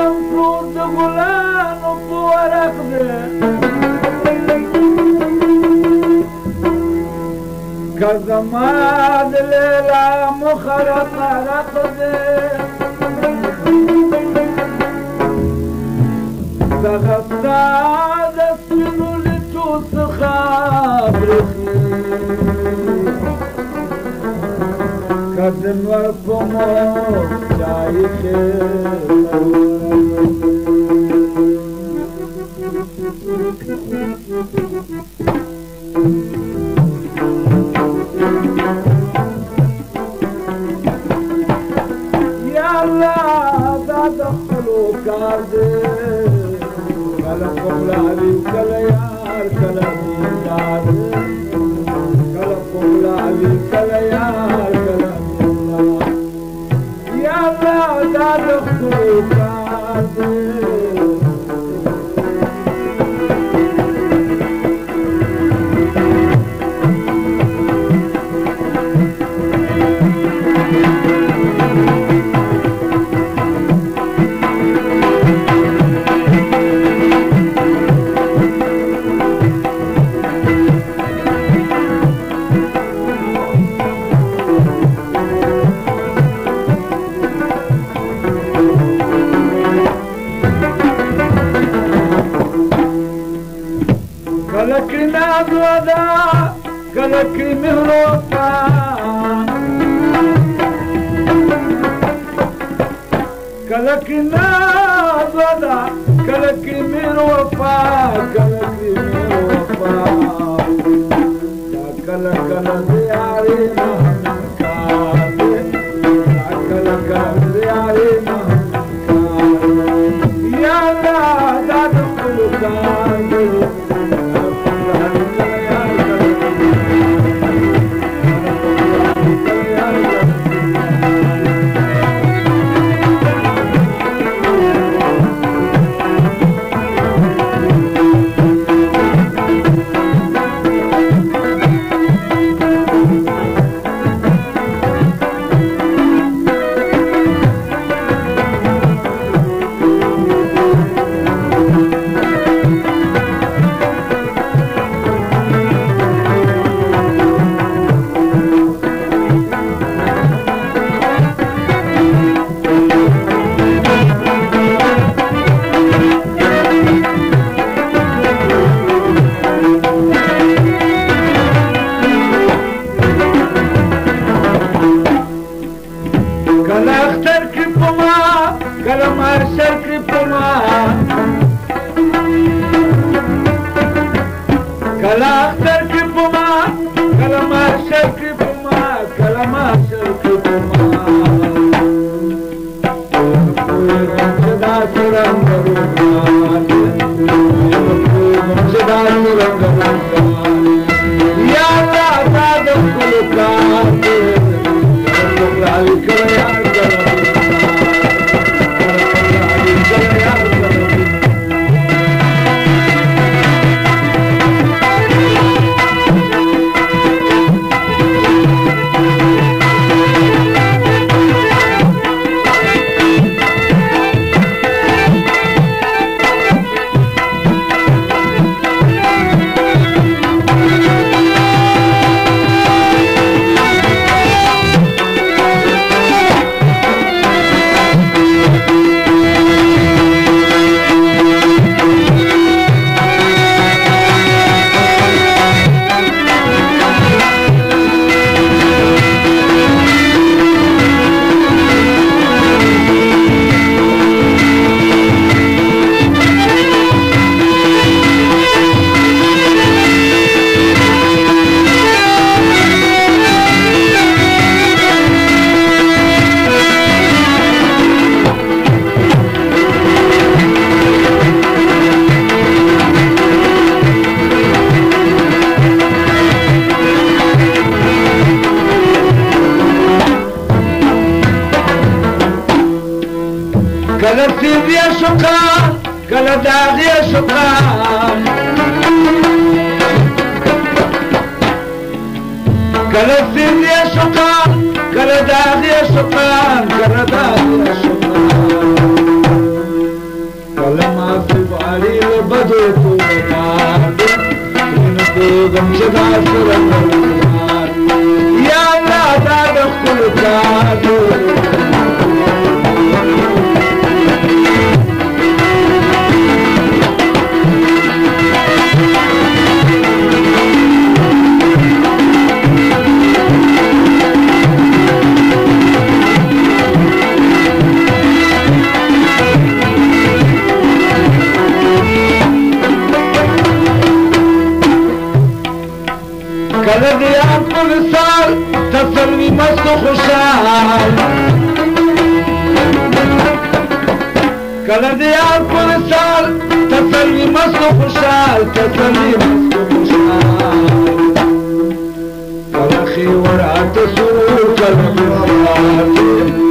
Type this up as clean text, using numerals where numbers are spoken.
باران پروت د ګلانو په ورق دی که زما د لیلا مخرق عرق دی دغه ستا د سپینو لټو څخه برېښي که د نور په مخ چای یا الله دا د خپلو کار دی کله پغلاوي کله یار کله دیندار کله پغلاوي کله یار کله دیندار یا الله دا د خپلو کار دی کلکی ناز ودا کلکی مهروتا کلکی ناز ودا کلکی مهروتا کلکی مهروتا کل کل دیاری نهنکاری کل کل دیاری نهنکاری یا اللہ داد قلقانی غواړم چې دا سره یا الله دا د خپلو کارو کله د یار په وصال تسلي مست و خوشحال کله د یار په وصال تسلي مست و خوشحال تسلي مست و خوشحال کله خیور اته سو کله